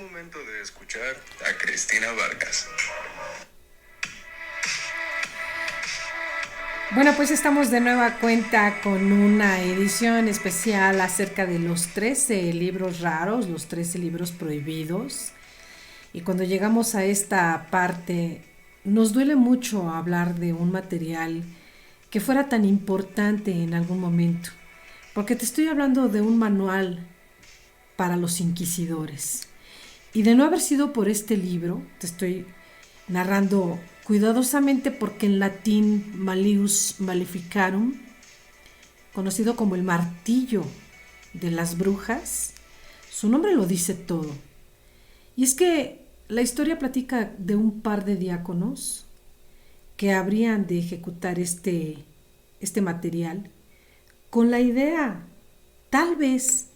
momento de escuchar a Cristina Vargas. Bueno, pues estamos de nueva cuenta con una edición especial acerca de los 13 libros raros, los 13 libros prohibidos. Y cuando llegamos a esta parte, nos duele mucho hablar de un material que fuera tan importante en algún momento, porque te estoy hablando de un manual para los inquisidores. Y de no haber sido por este libro, te estoy narrando cuidadosamente porque en latín Malleus Maleficarum, conocido como el martillo de las brujas, su nombre lo dice todo. Y es que la historia platica de un par de diáconos que habrían de ejecutar este material con la idea, tal vez,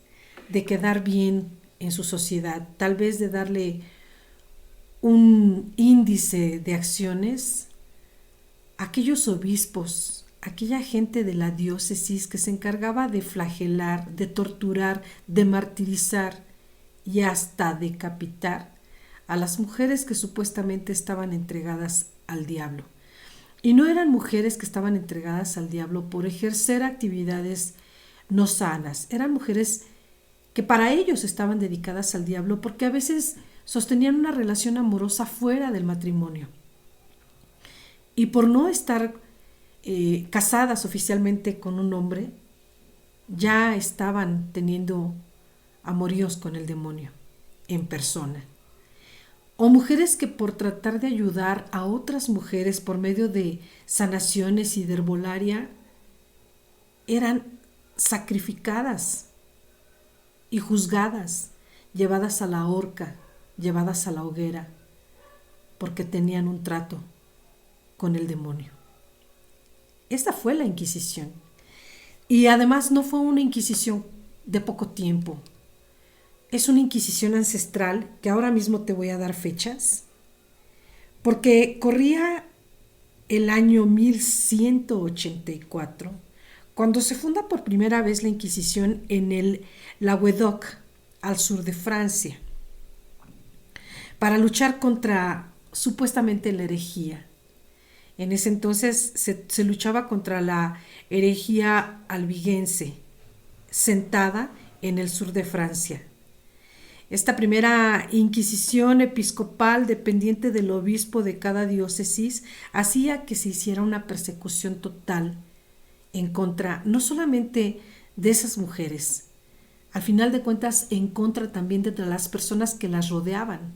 de quedar bien en su sociedad, tal vez de darle un índice de acciones a aquellos obispos, aquella gente de la diócesis que se encargaba de flagelar, de torturar, de martirizar y hasta decapitar a las mujeres que supuestamente estaban entregadas al diablo. Y no eran mujeres que estaban entregadas al diablo por ejercer actividades no sanas, eran mujeres que para ellos estaban dedicadas al diablo porque a veces sostenían una relación amorosa fuera del matrimonio. Y por no estar casadas oficialmente con un hombre, ya estaban teniendo amoríos con el demonio en persona. O mujeres que por tratar de ayudar a otras mujeres por medio de sanaciones y de herbolaria eran sacrificadas y juzgadas, llevadas a la horca, llevadas a la hoguera, porque tenían un trato con el demonio. Esta fue la Inquisición. Y además no fue una Inquisición de poco tiempo. Es una Inquisición ancestral que ahora mismo te voy a dar fechas, porque corría el año 1184, cuando se funda por primera vez la Inquisición en el Languedoc, al sur de Francia, para luchar contra supuestamente la herejía. En ese entonces se luchaba contra la herejía albigense, sentada en el sur de Francia. Esta primera Inquisición episcopal, dependiente del obispo de cada diócesis, hacía que se hiciera una persecución total en contra no solamente de esas mujeres, al final de cuentas en contra también de las personas que las rodeaban,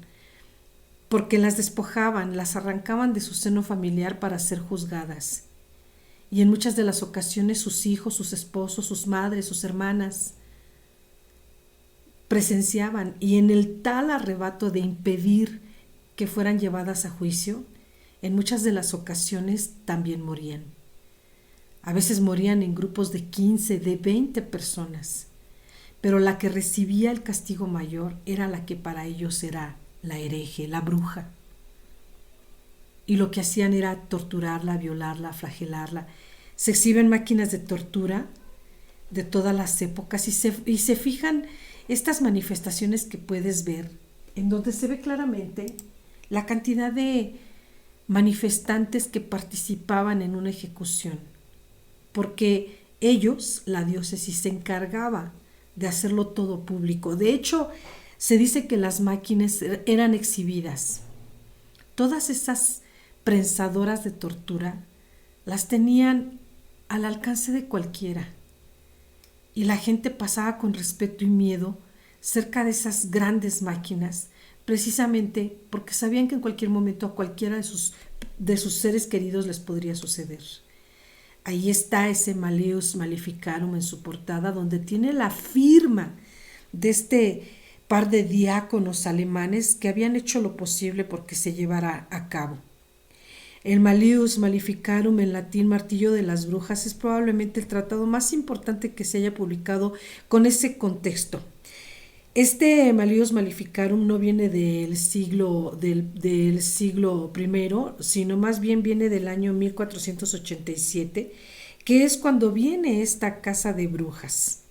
porque las despojaban, las arrancaban de su seno familiar para ser juzgadas. Y en muchas de las ocasiones sus hijos, sus esposos, sus madres, sus hermanas presenciaban, y en el tal arrebato de impedir que fueran llevadas a juicio, en muchas de las ocasiones también morían. A veces morían en grupos de 15, de 20 personas, pero la que recibía el castigo mayor era la que para ellos era la hereje, la bruja. Y lo que hacían era torturarla, violarla, flagelarla. Se exhiben máquinas de tortura de todas las épocas y se fijan estas manifestaciones que puedes ver, en donde se ve claramente la cantidad de manifestantes que participaban en una ejecución, porque ellos, la diócesis, se encargaba de hacerlo todo público. De hecho, se dice que las máquinas eran exhibidas. Todas esas prensadoras de tortura las tenían al alcance de cualquiera. Y la gente pasaba con respeto y miedo cerca de esas grandes máquinas, precisamente porque sabían que en cualquier momento a cualquiera de sus seres queridos les podría suceder. Ahí está ese Malleus Maleficarum en su portada, donde tiene la firma de este par de diáconos alemanes que habían hecho lo posible porque se llevara a cabo. El Malleus Maleficarum, en latín martillo de las brujas, es probablemente el tratado más importante que se haya publicado con ese contexto. Este Malleus Maleficarum no viene del siglo I, sino más bien viene del año 1487, que es cuando viene esta casa de brujas.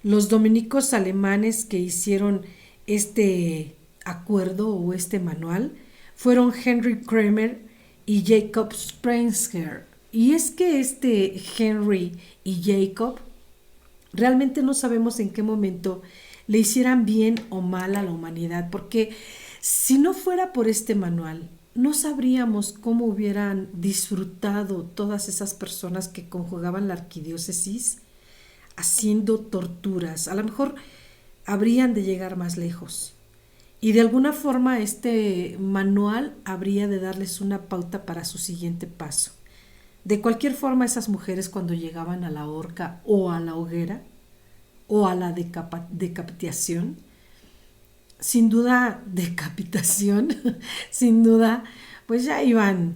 Los dominicos alemanes que hicieron este acuerdo o este manual fueron Henry Kramer y Jacob Sprenger. Y es que este Henry y Jacob realmente no sabemos en qué momento le hicieran bien o mal a la humanidad, porque si no fuera por este manual, no sabríamos cómo hubieran disfrutado todas esas personas que conjugaban la arquidiócesis haciendo torturas. A lo mejor habrían de llegar más lejos. Y de alguna forma este manual habría de darles una pauta para su siguiente paso. De cualquier forma, esas mujeres cuando llegaban a la horca o a la hoguera o a la decapitación, sin duda decapitación, sin duda, pues ya iban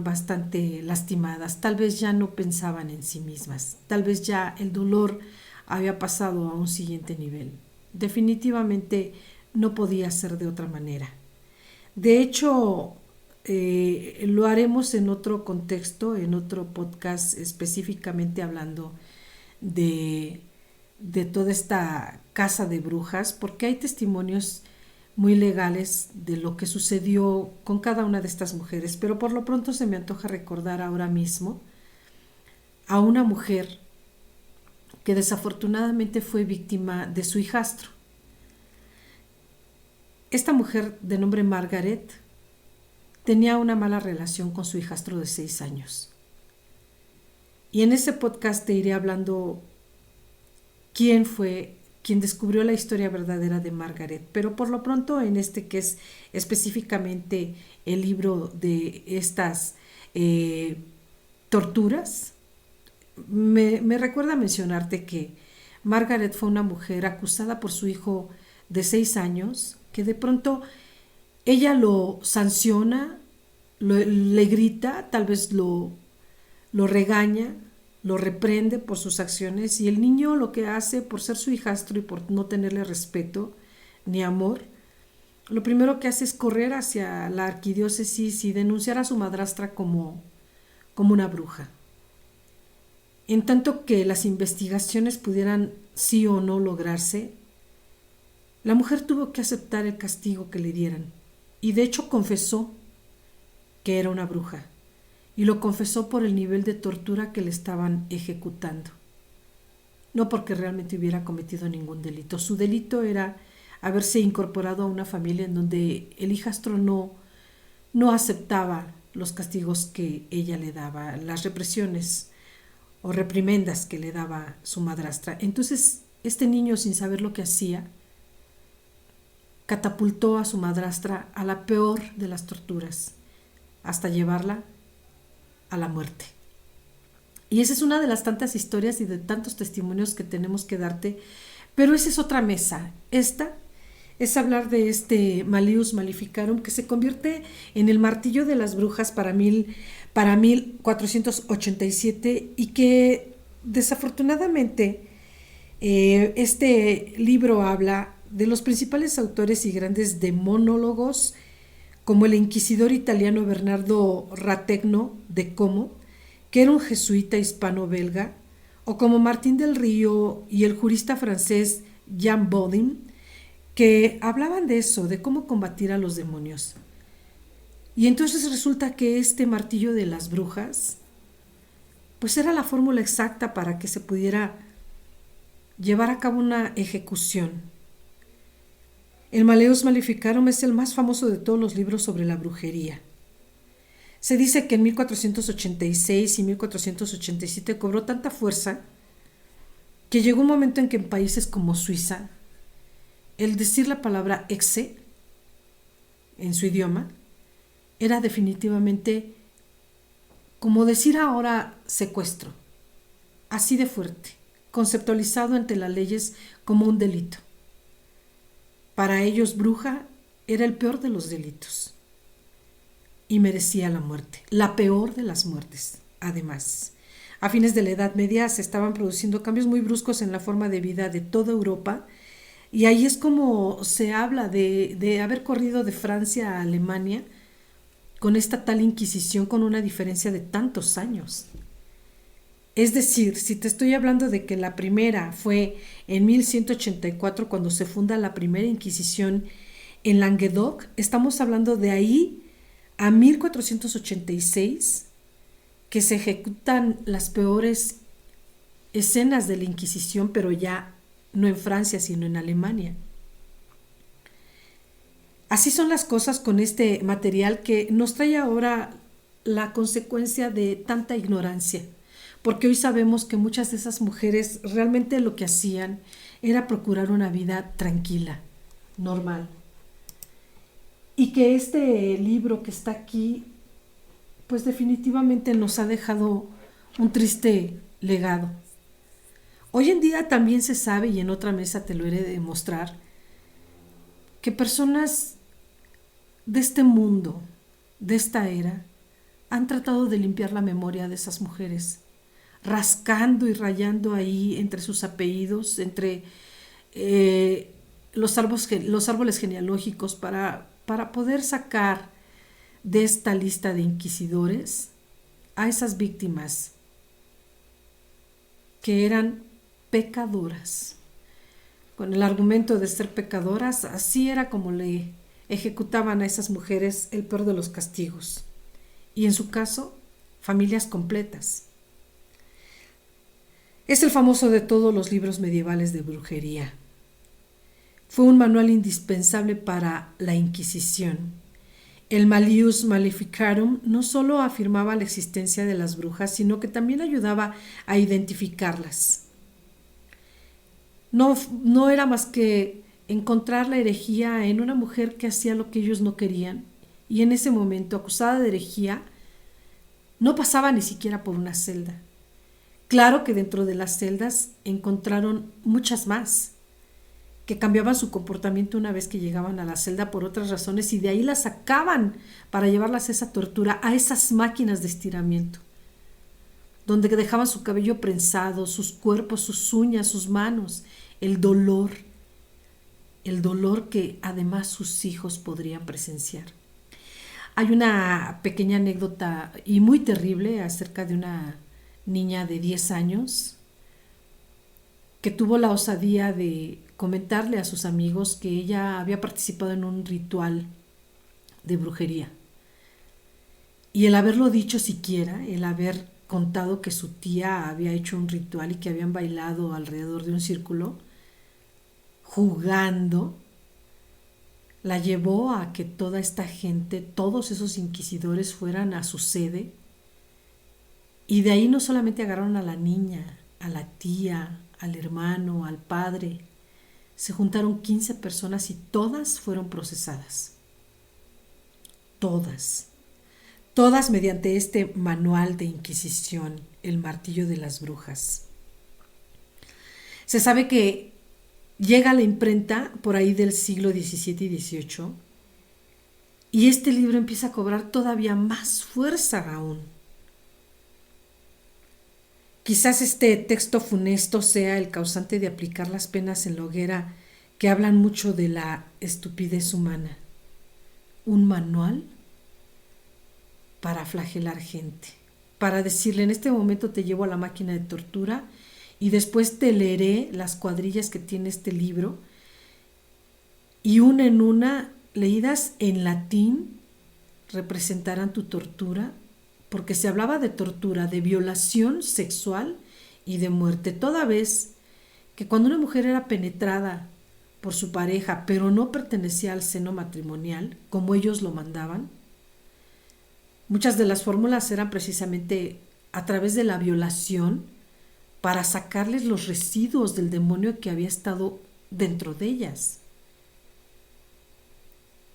bastante lastimadas, tal vez ya no pensaban en sí mismas, tal vez ya el dolor había pasado a un siguiente nivel. Definitivamente no podía ser de otra manera. De hecho, lo haremos en otro contexto, en otro podcast, específicamente hablando de toda esta casa de brujas, porque hay testimonios muy legales de lo que sucedió con cada una de estas mujeres, pero por lo pronto se me antoja recordar ahora mismo a una mujer que desafortunadamente fue víctima de su hijastro. Esta mujer de nombre Margaret tenía una mala relación con su hijastro de 6 años. Y en ese podcast te iré hablando quién fue quien descubrió la historia verdadera de Margaret. Pero por lo pronto en este que es específicamente el libro de estas torturas, me recuerda mencionarte que Margaret fue una mujer acusada por su hijo de 6 años, que de pronto ella lo sanciona, le grita, tal vez lo regaña, lo reprende por sus acciones, y el niño lo que hace, por ser su hijastro y por no tenerle respeto ni amor, lo primero que hace es correr hacia la arquidiócesis y denunciar a su madrastra como una bruja. En tanto que las investigaciones pudieran sí o no lograrse, la mujer tuvo que aceptar el castigo que le dieran, y de hecho confesó que era una bruja, y lo confesó por el nivel de tortura que le estaban ejecutando, no porque realmente hubiera cometido ningún delito. Su delito era haberse incorporado a una familia en donde el hijastro no aceptaba los castigos que ella le daba, las represiones o reprimendas que le daba su madrastra. Entonces este niño, sin saber lo que hacía, catapultó a su madrastra a la peor de las torturas, hasta llevarla a la muerte. Y esa es una de las tantas historias y de tantos testimonios que tenemos que darte, pero esa es otra mesa. Esta es hablar de este Malleus Maleficarum, que se convierte en el martillo de las brujas para 1487, y que desafortunadamente este libro habla de los principales autores y grandes demonólogos, como el inquisidor italiano Bernardo Rategno de Como, que era un jesuita hispano-belga, o como Martín del Río y el jurista francés Jean Bodin, que hablaban de eso, de cómo combatir a los demonios. Y entonces resulta que este martillo de las brujas, pues era la fórmula exacta para que se pudiera llevar a cabo una ejecución. El Malleus Maleficarum es el más famoso de todos los libros sobre la brujería. Se dice que en 1486 y 1487 cobró tanta fuerza que llegó un momento en que en países como Suiza, el decir la palabra exe en su idioma era definitivamente como decir ahora secuestro, así de fuerte, conceptualizado ante las leyes como un delito. Para ellos, bruja era el peor de los delitos y merecía la muerte, la peor de las muertes. Además, a fines de la Edad Media se estaban produciendo cambios muy bruscos en la forma de vida de toda Europa, y ahí es como se habla de haber corrido de Francia a Alemania con esta tal Inquisición, con una diferencia de tantos años. Es decir, si te estoy hablando de que la primera fue en 1184 cuando se funda la primera Inquisición en Languedoc, estamos hablando de ahí a 1486 que se ejecutan las peores escenas de la Inquisición, pero ya no en Francia, sino en Alemania. Así son las cosas con este material que nos trae ahora la consecuencia de tanta ignorancia, porque hoy sabemos que muchas de esas mujeres realmente lo que hacían era procurar una vida tranquila, normal. Y que este libro que está aquí, pues definitivamente nos ha dejado un triste legado. Hoy en día también se sabe, y en otra mesa te lo he de demostrar, que personas de este mundo, de esta era, han tratado de limpiar la memoria de esas mujeres, rascando y rayando ahí entre sus apellidos, entre los árboles genealógicos para poder sacar de esta lista de inquisidores a esas víctimas que eran pecadoras. Con el argumento de ser pecadoras, así era como le ejecutaban a esas mujeres el peor de los castigos. Y en su caso, familias completas. Es el famoso de todos los libros medievales de brujería. Fue un manual indispensable para la Inquisición. El Malleus Maleficarum no solo afirmaba la existencia de las brujas, sino que también ayudaba a identificarlas. No era más que encontrar la herejía en una mujer que hacía lo que ellos no querían, y en ese momento, acusada de herejía, no pasaba ni siquiera por una celda. Claro que dentro de las celdas encontraron muchas más, que cambiaban su comportamiento una vez que llegaban a la celda por otras razones, y de ahí las sacaban para llevarlas a esa tortura, a esas máquinas de estiramiento, donde dejaban su cabello prensado, sus cuerpos, sus uñas, sus manos, el dolor que además sus hijos podrían presenciar. Hay una pequeña anécdota y muy terrible acerca de una niña de 10 años que tuvo la osadía de comentarle a sus amigos que ella había participado en un ritual de brujería. Y el haberlo dicho siquiera, el haber contado que su tía había hecho un ritual y que habían bailado alrededor de un círculo, jugando, la llevó a que toda esta gente, todos esos inquisidores fueran a su sede, y de ahí no solamente agarraron a la niña, a la tía, al hermano, al padre, se juntaron 15 personas y todas fueron procesadas. Todas mediante este manual de Inquisición, el martillo de las brujas. Se sabe que llega a la imprenta por ahí del siglo XVII y XVIII, y este libro empieza a cobrar todavía más fuerza aún. Quizás este texto funesto sea el causante de aplicar las penas en la hoguera que hablan mucho de la estupidez humana. Un manual para flagelar gente, para decirle: en este momento te llevo a la máquina de tortura y después te leeré las cuadrillas que tiene este libro, y una en una, leídas en latín, representarán tu tortura, porque se hablaba de tortura, de violación sexual y de muerte, toda vez que cuando una mujer era penetrada por su pareja, pero no pertenecía al seno matrimonial, como ellos lo mandaban, muchas de las fórmulas eran precisamente a través de la violación, para sacarles los residuos del demonio que había estado dentro de ellas.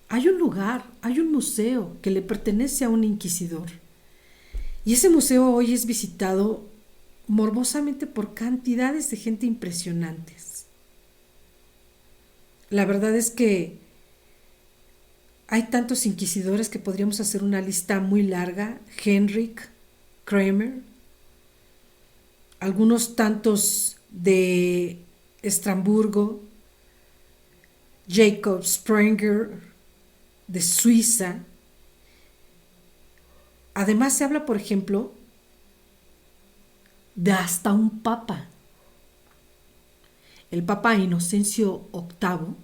Hay un lugar, hay un museo que le pertenece a un inquisidor, y ese museo hoy es visitado morbosamente por cantidades de gente impresionantes. La verdad es que hay tantos inquisidores que podríamos hacer una lista muy larga: Henrik, Kramer, algunos tantos de Estrasburgo, Jacob Sprenger de Suiza. Además se habla, por ejemplo, de hasta un papa. El Papa Inocencio VIII,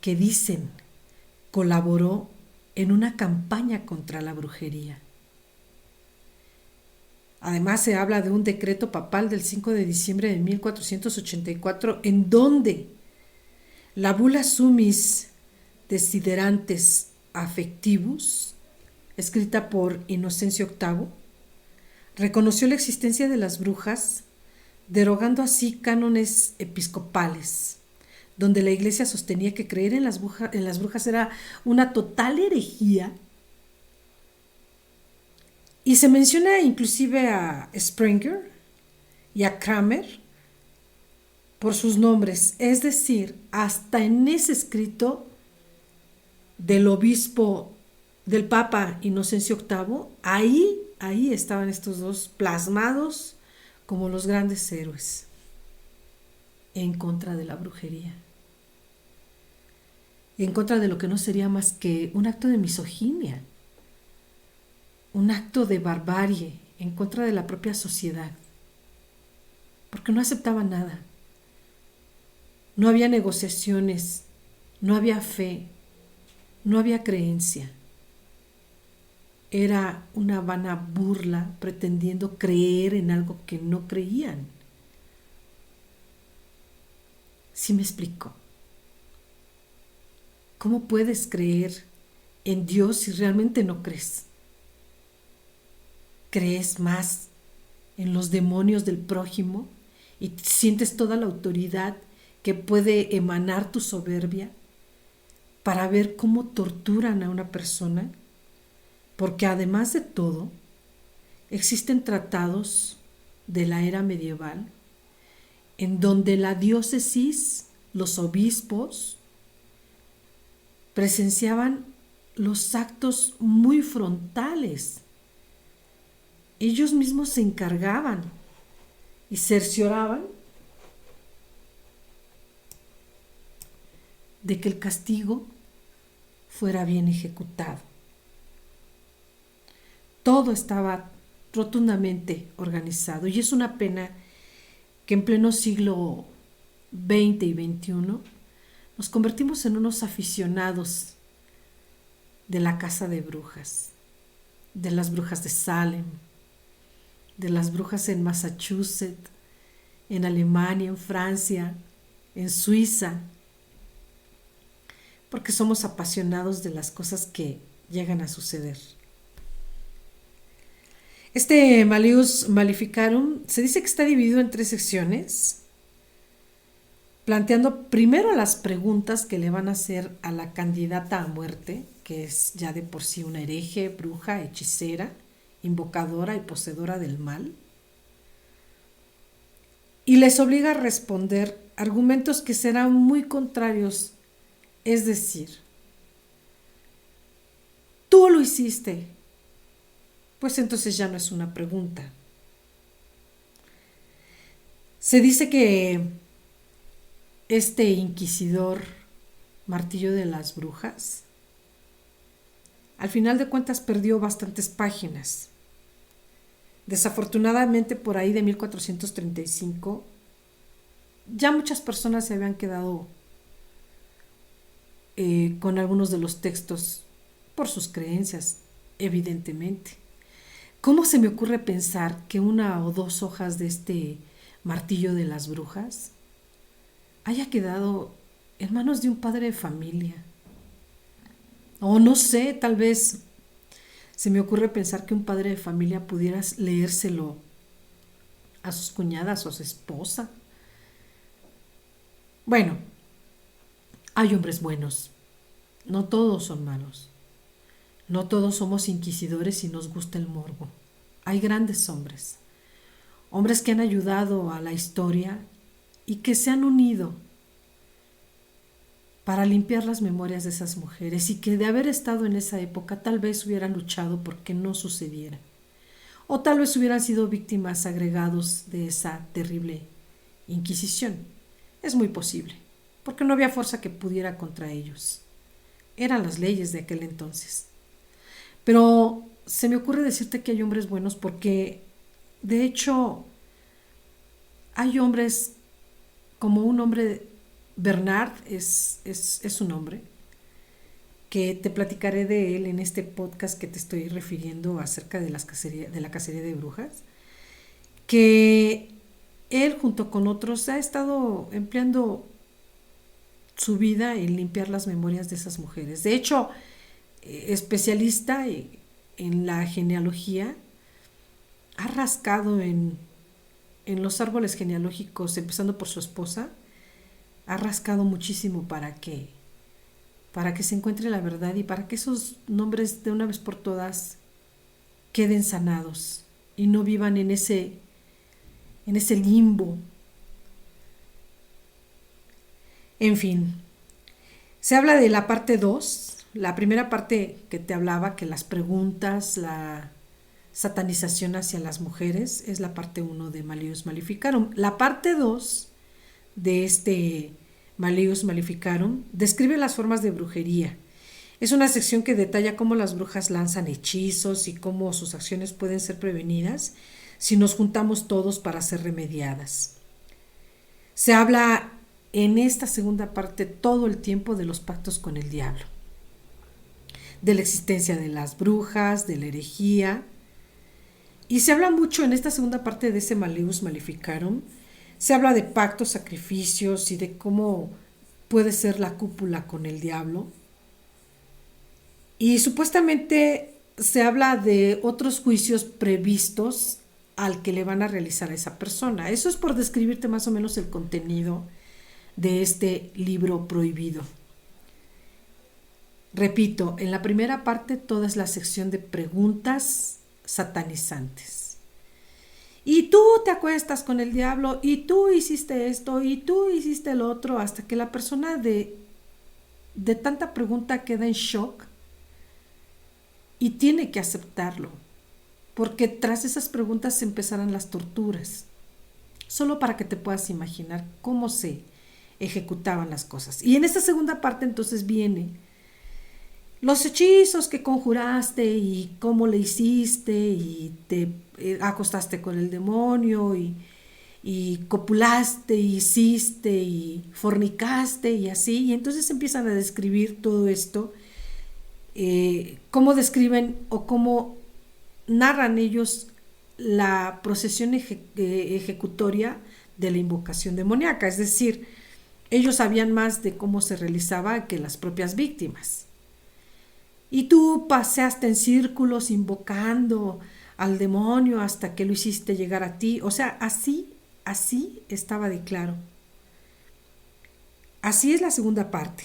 que dicen colaboró en una campaña contra la brujería. Además se habla de un decreto papal del 5 de diciembre de 1484 en donde la Bula Sumis Desiderantes Affectivus, escrita por Inocencio VIII, reconoció la existencia de las brujas, derogando así cánones episcopales, donde la iglesia sostenía que creer en las brujas era una total herejía. Y se menciona inclusive a Springer y a Kramer por sus nombres, es decir, hasta en ese escrito del obispo, del Papa Inocencio VIII, ahí estaban estos dos plasmados como los grandes héroes en contra de la brujería, en contra de lo que no sería más que un acto de misoginia, un acto de barbarie en contra de la propia sociedad, porque no aceptaban nada. No había negociaciones, no había fe, no había creencia. Era una vana burla pretendiendo creer en algo que no creían. ¿Sí me explico? ¿Cómo puedes creer en Dios si realmente no crees? ¿Crees más en los demonios del prójimo y sientes toda la autoridad que puede emanar tu soberbia para ver cómo torturan a una persona? Porque además de todo, existen tratados de la era medieval en donde la diócesis, los obispos, presenciaban los actos muy frontales. Ellos mismos se encargaban y cercioraban de que el castigo fuera bien ejecutado. Todo estaba rotundamente organizado y es una pena que en pleno siglo XX y XXI nos convertimos en unos aficionados de la caza de brujas, de las brujas de Salem, de las brujas en Massachusetts, en Alemania, en Francia, en Suiza, porque somos apasionados de las cosas que llegan a suceder. Este Malleus Maleficarum se dice que está dividido en 3 secciones, planteando primero las preguntas que le van a hacer a la candidata a muerte, que es ya de por sí una hereje, bruja, hechicera, invocadora y poseedora del mal, y les obliga a responder argumentos que serán muy contrarios, es decir, tú lo hiciste, pues entonces ya no es una pregunta. Se dice que este inquisidor Martillo de las Brujas, al final de cuentas perdió bastantes páginas. Desafortunadamente por ahí de 1435 ya muchas personas se habían quedado con algunos de los textos por sus creencias, evidentemente. ¿Cómo se me ocurre pensar que 1 o 2 hojas de este Martillo de las Brujas haya quedado en manos de un padre de familia? O no sé, tal vez se me ocurre pensar que un padre de familia pudiera leérselo a sus cuñadas o a su esposa. Bueno, hay hombres buenos, no todos son malos. No todos somos inquisidores y nos gusta el morbo. Hay grandes hombres, hombres que han ayudado a la historia y que se han unido para limpiar las memorias de esas mujeres y que de haber estado en esa época tal vez hubieran luchado porque no sucediera. O tal vez hubieran sido víctimas agregados de esa terrible Inquisición. Es muy posible, porque no había fuerza que pudiera contra ellos. Eran las leyes de aquel entonces. Pero se me ocurre decirte que hay hombres buenos porque De hecho, hay hombres, como un hombre, Bernard es su nombre, que te platicaré de él en este podcast que te estoy refiriendo acerca de la cacería de brujas, que él junto con otros ha estado empleando su vida en limpiar las memorias de esas mujeres. De hecho, especialista en la genealogía, ha rascado en los árboles genealógicos, empezando por su esposa, ha rascado muchísimo para que se encuentre la verdad y para que esos nombres de una vez por todas queden sanados y no vivan en ese limbo. En fin, se habla de la parte 2, la primera parte que te hablaba, que las preguntas, la satanización hacia las mujeres, es la parte 1 de Malleus Maleficarum. La parte 2 de este Malleus Maleficarum describe las formas de brujería. Es una sección que detalla cómo las brujas lanzan hechizos y cómo sus acciones pueden ser prevenidas si nos juntamos todos para ser remediadas. Se habla en esta segunda parte todo el tiempo de los pactos con el diablo, de la existencia de las brujas, de la herejía, y se habla mucho en esta segunda parte de ese Malleus Maleficarum, se habla de pactos, sacrificios y de cómo puede ser la cúpula con el diablo. Y supuestamente se habla de otros juicios previstos al que le van a realizar a esa persona. Eso es por describirte más o menos el contenido de este libro prohibido. Repito, en la primera parte toda es la sección de preguntas satanizantes. Y tú te acuestas con el diablo, y tú hiciste esto, y tú hiciste el otro, hasta que la persona de tanta pregunta queda en shock y tiene que aceptarlo, porque tras esas preguntas empezarán las torturas, solo para que te puedas imaginar cómo se ejecutaban las cosas. Y en esta segunda parte entonces viene los hechizos que conjuraste y cómo le hiciste y te acostaste con el demonio y copulaste y hiciste y fornicaste y así. Y entonces empiezan a describir todo esto, cómo describen o cómo narran ellos la procesión ejecutoria de la invocación demoníaca. Es decir, ellos sabían más de cómo se realizaba que las propias víctimas. Y tú paseaste en círculos invocando al demonio hasta que lo hiciste llegar a ti. O sea, así estaba de claro. Así es la segunda parte.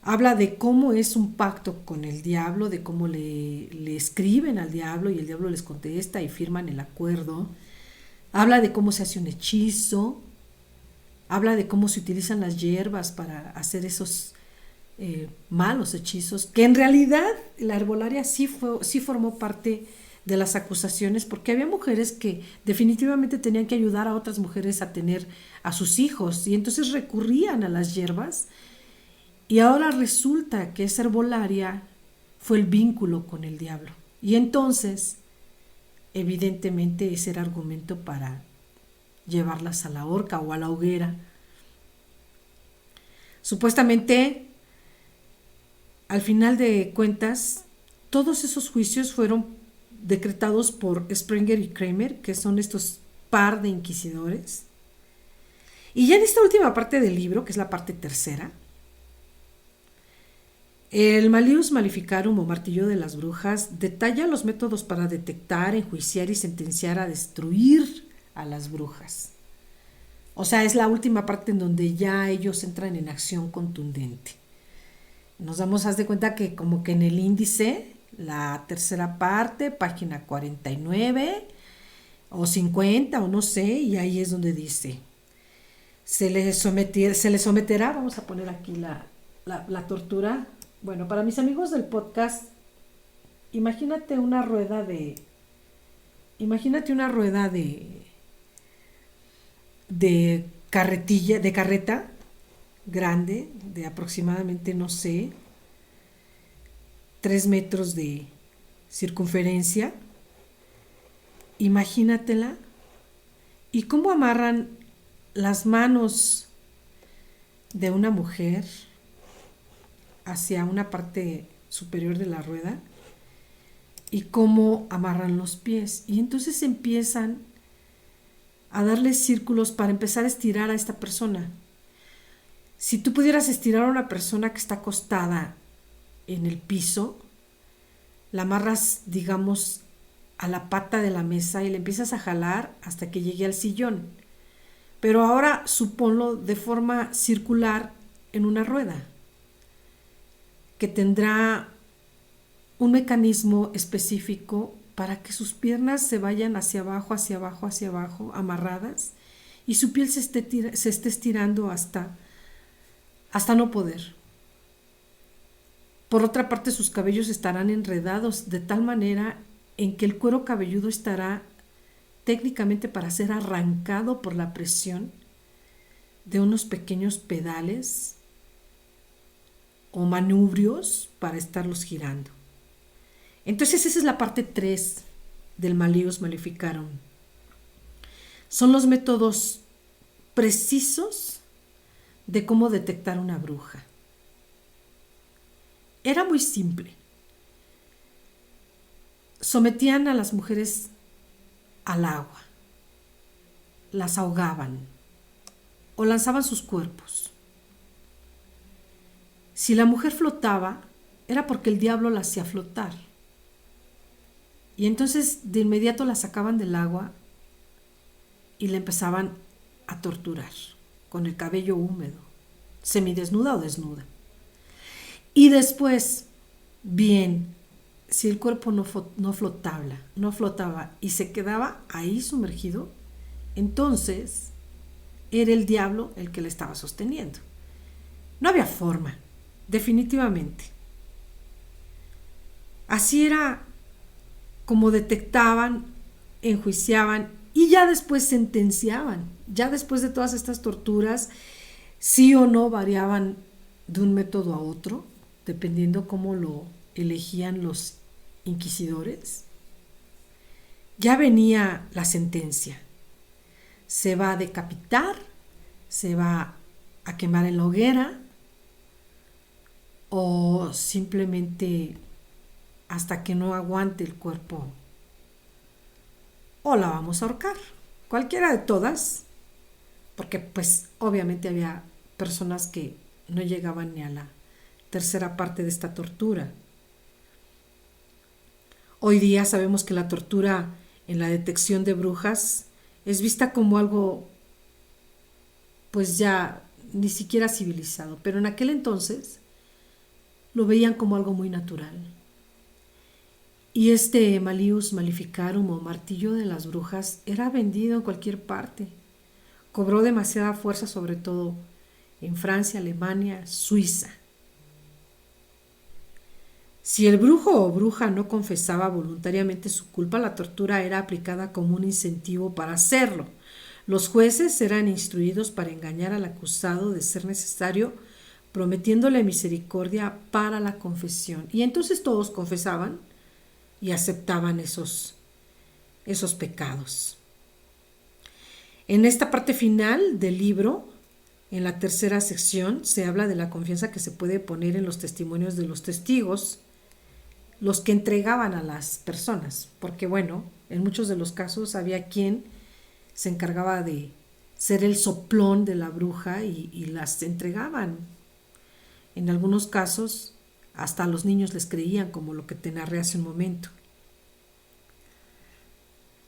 Habla de cómo es un pacto con el diablo, de cómo le escriben al diablo y el diablo les contesta y firman el acuerdo. Habla de cómo se hace un hechizo. Habla de cómo se utilizan las hierbas para hacer esos malos hechizos, que en realidad la herbolaria sí formó parte de las acusaciones, porque había mujeres que definitivamente tenían que ayudar a otras mujeres a tener a sus hijos y entonces recurrían a las hierbas, y ahora resulta que esa herbolaria fue el vínculo con el diablo, y entonces evidentemente ese era argumento para llevarlas a la horca o a la hoguera. Supuestamente, al final de cuentas, todos esos juicios fueron decretados por Sprenger y Kramer, que son estos par de inquisidores. Y ya en esta última parte del libro, que es la parte tercera, el Malleus Maleficarum o Martillo de las Brujas detalla los métodos para detectar, enjuiciar y sentenciar a destruir a las brujas. O sea, es la última parte en donde ya ellos entran en acción contundente. Nos haz de cuenta que como que en el índice, la tercera parte, página 49 o 50 o no sé, y ahí es donde dice, se le someterá, vamos a poner aquí la tortura. Bueno, para mis amigos del podcast, imagínate una rueda de carreta grande, de aproximadamente, no sé, 3 metros de circunferencia, imagínatela, y cómo amarran las manos de una mujer hacia una parte superior de la rueda y cómo amarran los pies. Y entonces empiezan a darle círculos para empezar a estirar a esta persona. Si tú pudieras estirar a una persona que está acostada en el piso, la amarras, digamos, a la pata de la mesa y le empiezas a jalar hasta que llegue al sillón. Pero ahora suponlo de forma circular en una rueda, que tendrá un mecanismo específico para que sus piernas se vayan hacia abajo, hacia abajo, hacia abajo, amarradas, y su piel se esté estirando hasta no poder. Por otra parte, sus cabellos estarán enredados de tal manera en que el cuero cabelludo estará técnicamente para ser arrancado por la presión de unos pequeños pedales o manubrios para estarlos girando. Entonces esa es la parte 3 del Malleus Maleficarum. Son los métodos precisos de cómo detectar una bruja. Era muy simple. Sometían a las mujeres al agua, las ahogaban o lanzaban sus cuerpos. Si la mujer flotaba, era porque el diablo la hacía flotar. Y entonces de inmediato la sacaban del agua y la empezaban a torturar con el cabello húmedo, semidesnuda o desnuda. Y después, bien, si el cuerpo no flotaba y se quedaba ahí sumergido, entonces era el diablo el que le estaba sosteniendo. No había forma, definitivamente. Así era como detectaban, enjuiciaban y ya después sentenciaban. Ya después de todas estas torturas, sí o no variaban de un método a otro, dependiendo cómo lo elegían los inquisidores. Ya venía la sentencia. Se va a decapitar, se va a quemar en la hoguera o simplemente hasta que no aguante el cuerpo, o la vamos a ahorcar, cualquiera de todas, porque pues obviamente había personas que no llegaban ni a la tercera parte de esta tortura. Hoy día sabemos que la tortura en la detección de brujas es vista como algo pues ya ni siquiera civilizado, pero en aquel entonces lo veían como algo muy natural. Y este Malleus Maleficarum o martillo de las brujas era vendido en cualquier parte. Cobró demasiada fuerza, sobre todo en Francia, Alemania, Suiza. Si el brujo o bruja no confesaba voluntariamente su culpa, la tortura era aplicada como un incentivo para hacerlo. Los jueces eran instruidos para engañar al acusado de ser necesario, prometiéndole misericordia para la confesión. Y entonces todos confesaban y aceptaban esos pecados. En esta parte final del libro, en la tercera sección, se habla de la confianza que se puede poner en los testimonios de los testigos, los que entregaban a las personas, porque bueno, en muchos de los casos había quien se encargaba de ser el soplón de la bruja y las entregaban. En algunos casos hasta a los niños les creían, como lo que te narré hace un momento.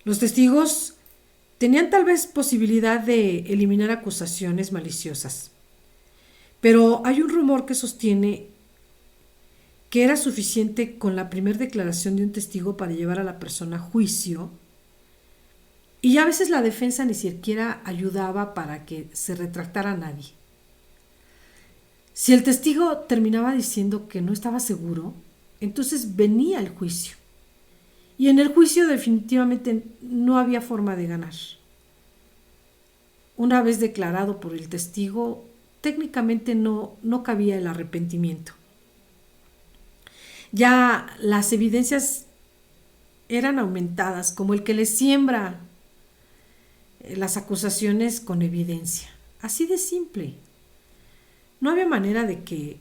Los testigos tenían tal vez posibilidad de eliminar acusaciones maliciosas, pero hay un rumor que sostiene que era suficiente con la primera declaración de un testigo para llevar a la persona a juicio, y a veces la defensa ni siquiera ayudaba para que se retractara a nadie. Si el testigo terminaba diciendo que no estaba seguro, entonces venía el juicio. Y en el juicio definitivamente no había forma de ganar. Una vez declarado por el testigo, técnicamente no cabía el arrepentimiento. Ya las evidencias eran aumentadas, como el que le siembra las acusaciones con evidencia. Así de simple. No había manera de que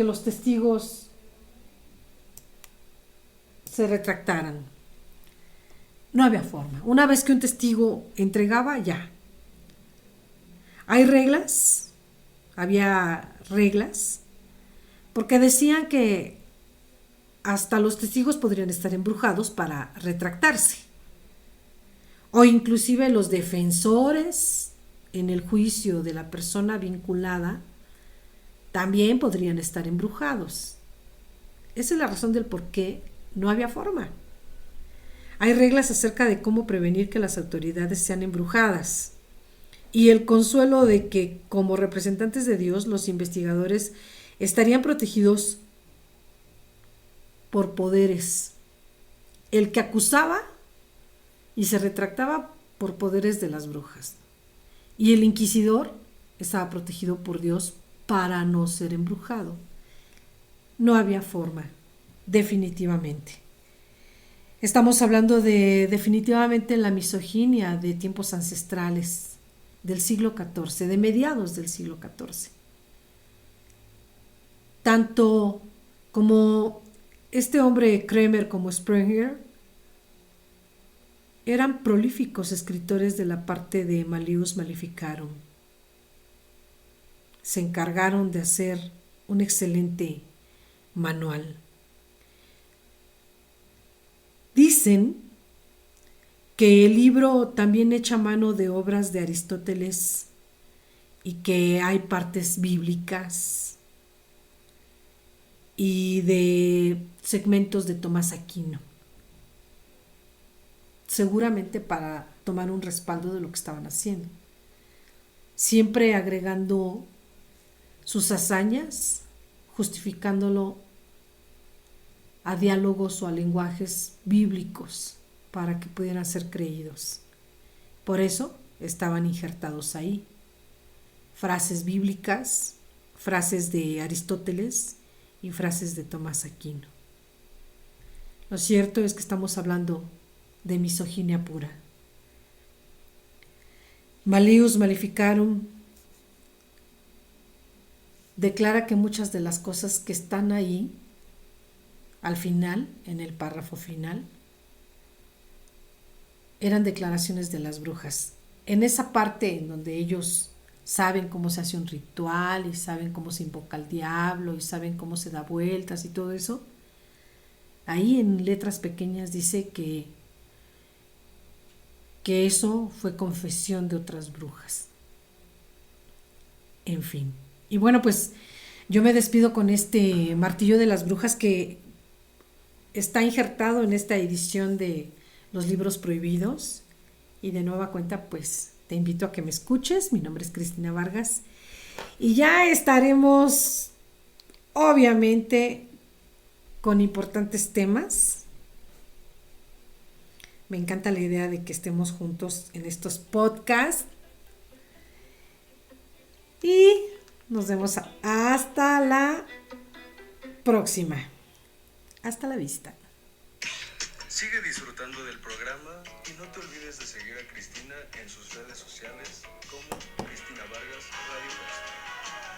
los testigos se retractaran. No había forma. Una vez que un testigo entregaba, ya. Hay reglas, había reglas, porque decían que hasta los testigos podrían estar embrujados para retractarse. O inclusive los defensores en el juicio de la persona vinculada también podrían estar embrujados. Esa es la razón del por qué no había forma. Hay reglas acerca de cómo prevenir que las autoridades sean embrujadas. Y el consuelo de que, como representantes de Dios, los investigadores estarían protegidos por poderes. El que acusaba y se retractaba por poderes de las brujas. Y el inquisidor estaba protegido por Dios para no ser embrujado. No había forma, definitivamente. Estamos hablando de definitivamente la misoginia de tiempos ancestrales, del siglo XIV, de mediados del siglo XIV. Tanto como este hombre Kramer como Sprenger eran prolíficos escritores de la parte de Malleus Maleficarum. Se encargaron de hacer un excelente manual. Dicen que el libro también echa mano de obras de Aristóteles y que hay partes bíblicas y de segmentos de Tomás Aquino, seguramente para tomar un respaldo de lo que estaban haciendo, siempre agregando sus hazañas, justificándolo a diálogos o a lenguajes bíblicos para que pudieran ser creídos. Por eso estaban injertados ahí frases bíblicas, frases de Aristóteles y frases de Tomás Aquino. Lo cierto es que estamos hablando de misoginia pura. Malleus Maleficarum declara que muchas de las cosas que están ahí al final, en el párrafo final, eran declaraciones de las brujas. En esa parte en donde ellos saben cómo se hace un ritual y saben cómo se invoca al diablo y saben cómo se da vueltas y todo eso, ahí en letras pequeñas dice que eso fue confesión de otras brujas. En fin. Y bueno, pues yo me despido con este martillo de las brujas que está injertado en esta edición de los libros prohibidos. Y de nueva cuenta, pues te invito a que me escuches. Mi nombre es Cristina Vargas. Y ya estaremos, obviamente, con importantes temas. Me encanta la idea de que estemos juntos en estos podcasts. Y nos vemos hasta la próxima. Hasta la vista. Sigue disfrutando del programa y no te olvides de seguir a Cristina en sus redes sociales como Cristina Vargas Radio Voz.